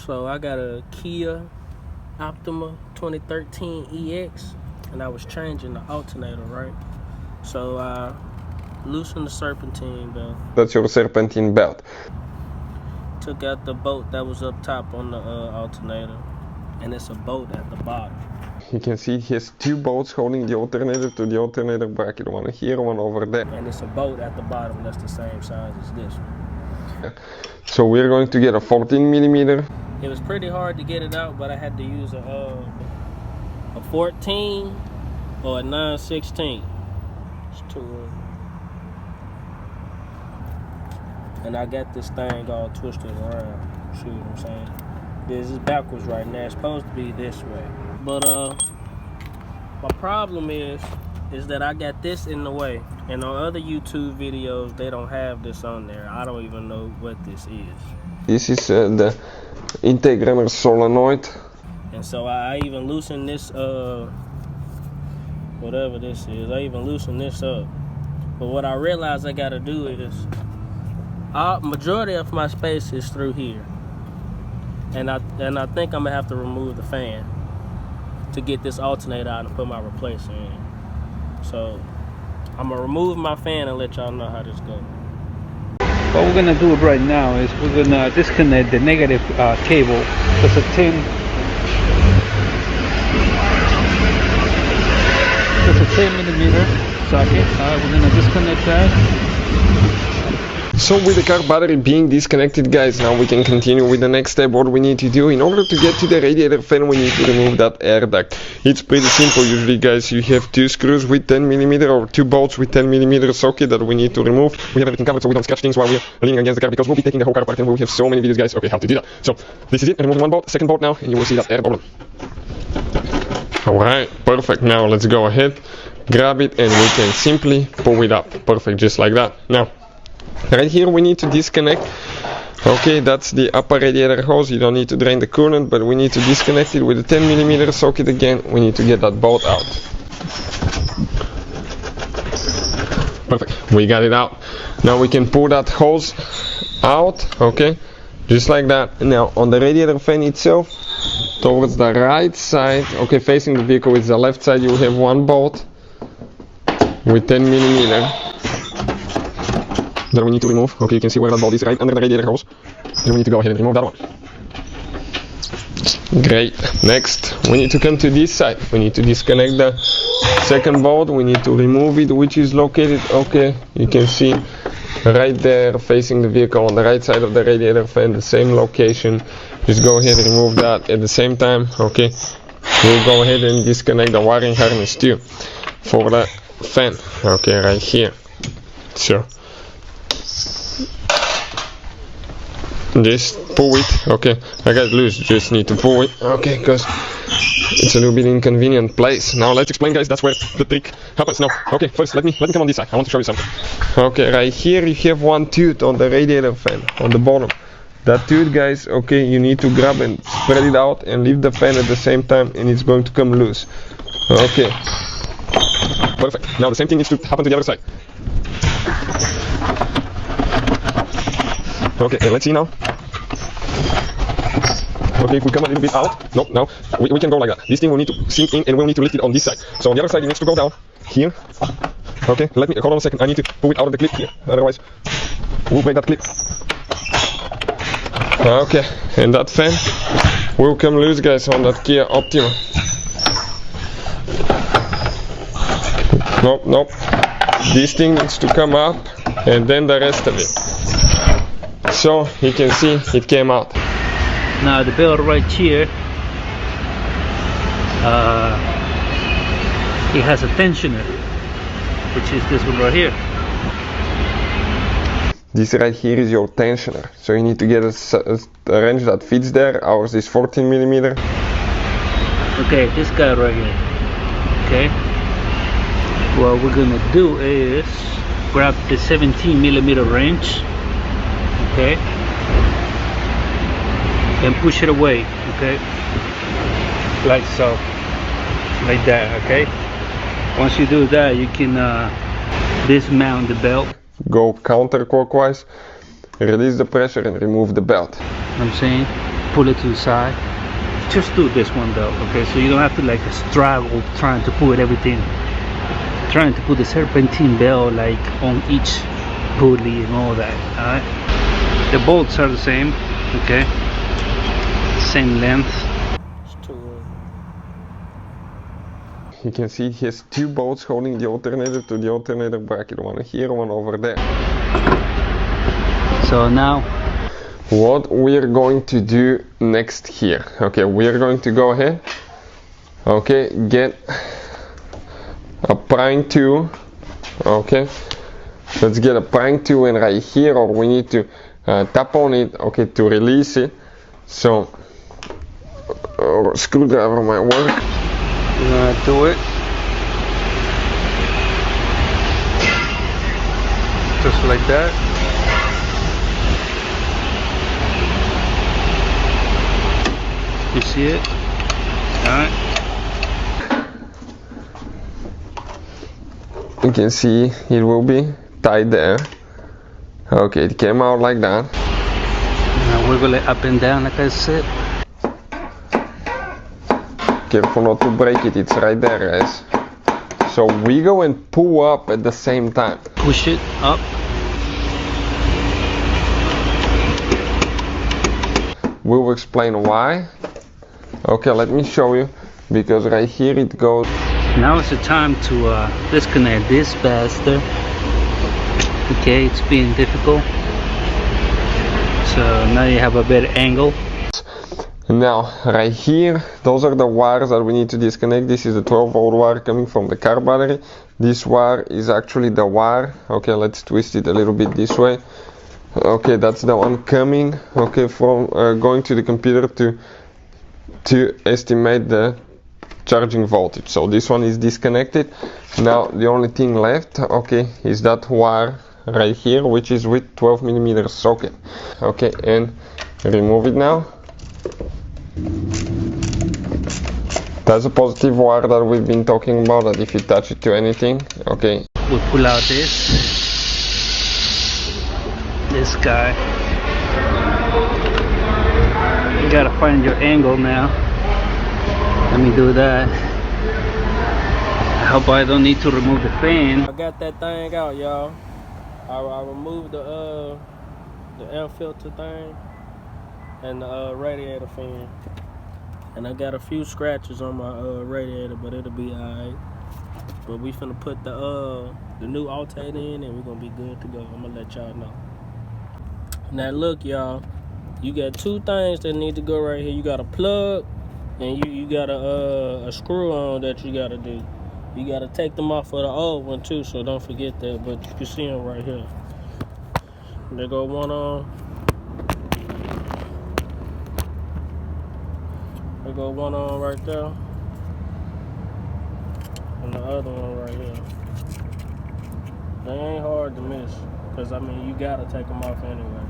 So I got a Kia Optima 2013 EX, and I was changing the alternator, right? So I loosened the serpentine belt. That's your serpentine belt. Took out the bolt that was up top on the alternator, and it's a bolt at the bottom. You can see he has two bolts holding the alternator to the alternator bracket, one here, one over there. And it's a bolt at the bottom that's the same size as this one. So we're going to get a 14mm. It was pretty hard to get it out, but I had to use a 14 or a 9/16. It's two. And I got this thing all twisted around. See what I'm saying? This is backwards right now. It's supposed to be this way. But my problem is that I got this in the way. And on other YouTube videos, they don't have this on there. I don't even know what this is. This is the integrator solenoid. And so I even loosened this, whatever this is, I even loosened this up. But what I realized I gotta do is, majority of my space is through here. And I think I'm gonna have to remove the fan to get this alternator out and put my replacer in. So I'm gonna remove my fan and let y'all know how this goes. What we're gonna do right now is we're gonna disconnect the negative cable. It's a 10 millimeter socket. We're gonna disconnect that. So with the car battery being disconnected, guys, now we can continue with the next step. What we need to do in order to get to the radiator fan, we need to remove that air duct. It's pretty simple. Usually, guys, you have two screws with 10mm or two bolts with 10mm socket that we need to remove. We have everything covered so we don't scratch things while we're leaning against the car, because we'll be taking the whole car apart and we have so many videos, guys, okay, how to do that. So this is it. Remove one bolt, second bolt now, and you will see that air bubble. Alright, perfect. Now let's go ahead, grab it, and we can simply pull it up. Perfect, just like that. Now right here we need to disconnect. Okay, that's the upper radiator hose. You don't need to drain the coolant, but we need to disconnect it with a 10mm socket again. We need to get that bolt out. Perfect, we got it out. Now we can pull that hose out, okay, just like that. Now on the radiator fan itself, towards the right side, okay, facing the vehicle with the left side, you have one bolt with 10mm that we need to remove. Okay, you can see where that bolt is, right under the radiator hose. And we need to go ahead and remove that one. Great. Next, we need to come to this side. We need to disconnect the second bolt. We need to remove it, which is located, okay, you can see right there facing the vehicle on the right side of the radiator fan, the same location. Just go ahead and remove that at the same time. Okay, we'll go ahead and disconnect the wiring harness too for the fan. Okay, right here. So just pull it. Okay, I got it loose, just need to pull it. Okay, because it's a little bit inconvenient place. Now let's explain, guys, that's where the trick happens. Now, okay, first let me come on this side. I want to show you something. Okay, right here you have one tooth on the radiator fan on the bottom. That tooth, guys, okay, you need to grab and spread it out and leave the fan at the same time, and it's going to come loose. Okay, perfect. Now the same thing needs to happen to the other side. Okay, let's see now. Okay, if we come a little bit out, no, now we can go like that. This thing will need to sink in and we'll need to lift it on this side. So on the other side it needs to go down here. Okay, let me, hold on a second, I need to pull it out of the clip here, otherwise we'll break that clip. Okay, and that fan will come loose, guys, on that Kia Optima. Nope, nope. This thing needs to come up, and then the rest of it. So you can see it came out. Now the belt right here, it has a tensioner, which is this one right here. This right here is your tensioner, so you need to get a wrench that fits there. Ours is 14mm. Okay, this guy right here. Okay, what we're gonna do is grab the 17mm wrench, okay, and push it away, okay, like so, like that. Okay, once you do that, you can dismount the belt. Go counterclockwise, release the pressure and remove the belt. I'm saying, pull it to the side. Just do this one though, okay? So you don't have to like struggle trying to put everything, trying to put the serpentine belt like on each pulley and all that. Alright, the bolts are the same, okay? Same length. You can see he has two bolts holding the alternator to the alternator bracket, one here, one over there. So now what we're going to do next here, okay, we're going to go ahead, okay, get a prying tool, okay, let's get a prying tool, and right here, or we need to tap on it, okay, to release it. So screwdriver might work. we're gonna do it just like that. You see it? Alright. You can see it will be tied there. Okay, it came out like that. Now wiggle it up and down like I said. Careful not to break it, it's right there, guys. So we go and pull up at the same time. Push it up. We will explain why. Okay, let me show you, because right here it goes. Now is the time to disconnect this bastard. Okay, it's being difficult. So now you have a better angle. Now, right here, those are the wires that we need to disconnect. This is the 12-volt wire coming from the car battery. This wire is actually the wire. Okay, let's twist it a little bit this way. Okay, that's the one coming, okay, from going to the computer to estimate the charging voltage. So this one is disconnected. Now the only thing left, okay, is that wire right here, which is with 12mm socket. Okay, and remove it now. That's a positive wire that we've been talking about, that if you touch it to anything, okay. We'll pull out this guy. You gotta find your angle now. Let me do that. I hope I don't need to remove the fan. I got that thing out, y'all. I removed the air filter thing and the radiator fan. And I got a few scratches on my radiator, but it'll be alright. But we finna put the new alternator in, and we're gonna be good to go. I'm gonna let y'all know. Now look, y'all, you got two things that need to go right here. You got a plug, and you got a screw on that you gotta do. You gotta take them off of the old one too, so don't forget that. But you can see them right here. There go one on. There go one on right there, and the other one right here. They ain't hard to miss, cause I mean you gotta take them off anyway.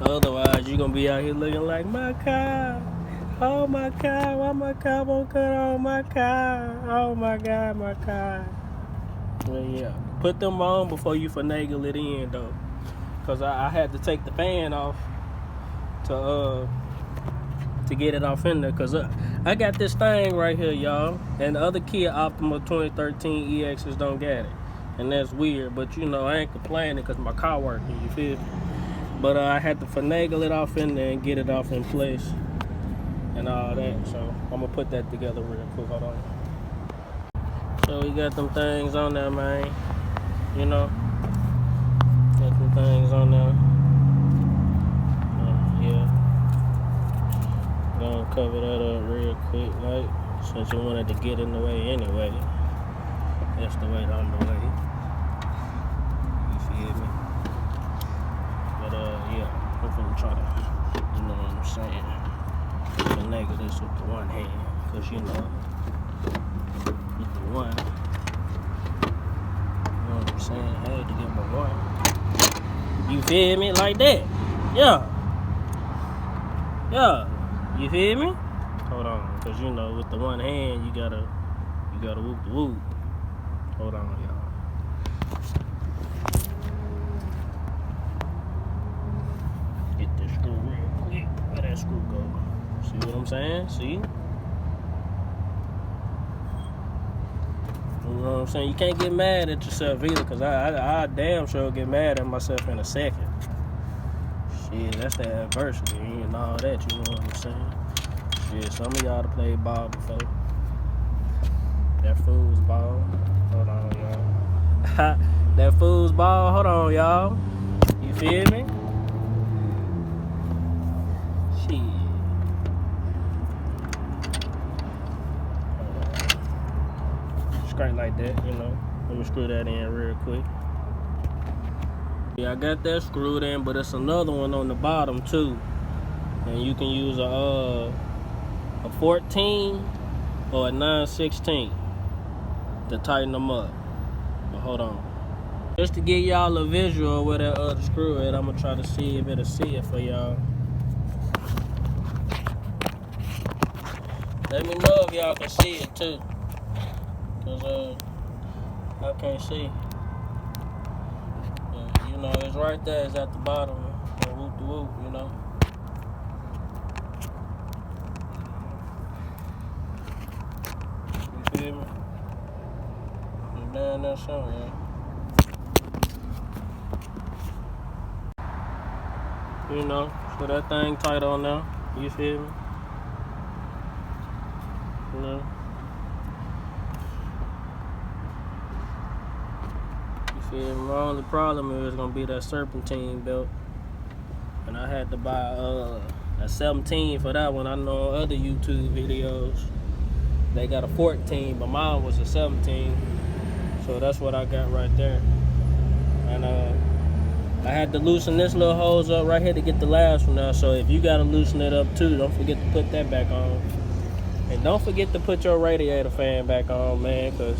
Otherwise, you're gonna be out here looking like my car. Oh my car, why my car won't cut on my car? Oh my God, my car. Well, yeah, put them on before you finagle it in though, cause I had to take the fan off to get it off in there, cause I got this thing right here, y'all, and the other Kia Optima 2013 EXs don't get it, and that's weird. But you know, I ain't complaining cause my car working. You feel me? But I had to finagle it off in there and get it off in place and all that. So I'm gonna put that together real quick. Hold on. So we got them things on there, man. You know, got them things on there. Yeah. Gonna cover that up real quick, like, since you wanted to get in the way anyway. That's the way on the way. You feel me? Yeah, I'm gonna try to, you know what I'm saying, finagle this with the one hand, cause you know, with the one, you know what I'm saying, I had to get my one. You feel me? Like that. Yeah. Yeah. You feel me? Hold on, cause you know, with the one hand, you gotta gotta whoop the whoop. Hold on, y'all. Get this screw real quick. Where that screw go? See what I'm saying? See? You know what I'm saying? You can't get mad at yourself either, because I damn sure get mad at myself in a second. Shit, that's the adversity and all that, you know what I'm saying? Shit, some of y'all have played ball before. That fool's ball. Hold on, y'all. That fool's ball. Hold on, y'all. You feel me? Shit. Straight like that, you know. Let me screw that in real quick. Yeah, I got that screwed in, but it's another one on the bottom too. And you can use a 14 or a 9/16 to tighten them up. But hold on. Just to give y'all a visual of where that other screw is, I'm gonna try to see if it'll see it for y'all. Let me know if y'all can see it too. Cause I can't see. You know, it's right there, it's at the bottom. Whoop the whoop, you know. You feel me? You down there somewhere. You know, so that thing tight on now. You feel me? You know. You feel me? My only problem is gonna be that serpentine belt. And I had to buy a 17 for that one. I know on other YouTube videos they got a 14, but mine was a 17. So that's what I got right there. And I had to loosen this little hose up right here to get the last one out. So if you gotta loosen it up too, don't forget to put that back on. And don't forget to put your radiator fan back on, man, cause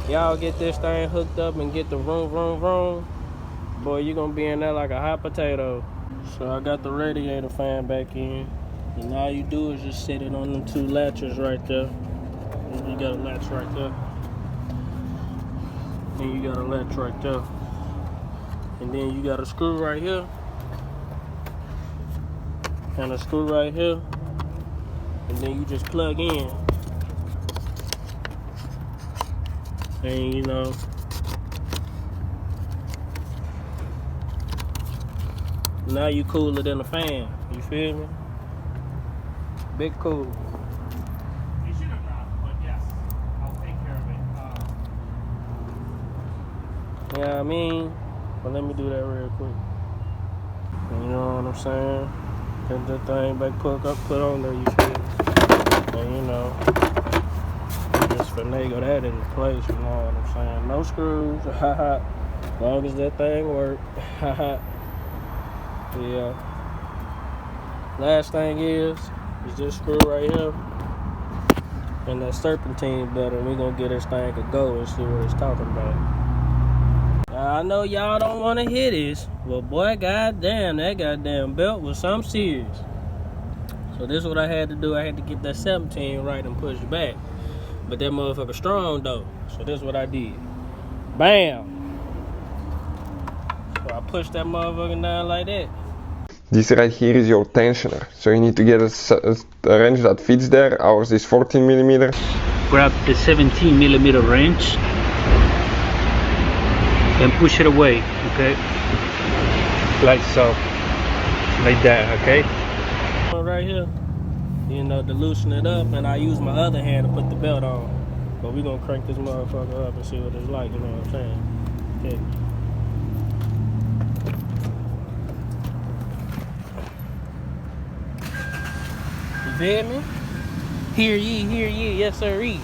y'all get this thing hooked up and get the vroom vroom vroom, boy, you gonna be in there like a hot potato. So I got the radiator fan back in, and all you do is just sit it on them two latches right there. You got a latch right there, and you got a latch right there, and then you got a screw right here, and a screw right here, and then you just plug in, and you know, now you cooler than a fan. You feel me? Big cool. You should have not, but yes, I'll take care of it. Yeah, I mean, but let me do that real quick. You know what I'm saying? Get that thing back put on there, you feel me? And you know, just finagle that into place, you know what I'm saying? No screws, haha. As long as that thing work, haha. Yeah. Last thing is this screw right here and that serpentine belt, and we're gonna get this thing to go and see what it's talking about. I know y'all don't want to hear this, but boy, goddamn, that goddamn belt was something serious. So this is what I had to do. I had to get that 17 right and push it back. But that motherfucker strong though. So this is what I did. Bam! So I pushed that motherfucker down like that. This right here is your tensioner, so you need to get a wrench that fits there. Ours is 14mm. Grab the 17mm wrench and push it away, okay? Like so. Like that, okay? Right here, you know, to loosen it up, and I use my other hand to put the belt on. But we're gonna crank this motherfucker up and see what it's like, you know what I'm saying? Okay. You feel me? Hear ye, yes sirree.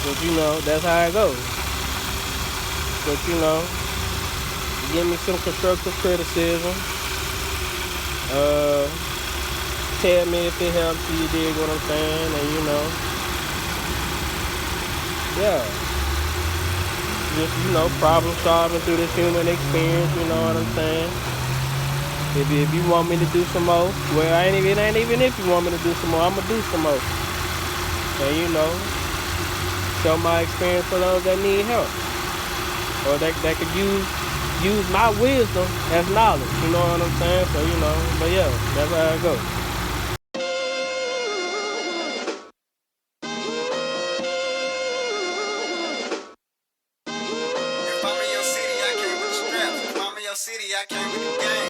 But you know, that's how it goes. But you know, give me some constructive criticism. Tell me if it helps you, you dig what I'm saying, and you know, yeah. Just, you know, problem solving through this human experience, you know what I'm saying? If you want me to do some more, well, it ain't even if you want me to do some more, I'ma do some more. And you know, show my experience for those that need help, or that could use my wisdom as knowledge. You know what I'm saying? So you know, but yeah, that's how it goes.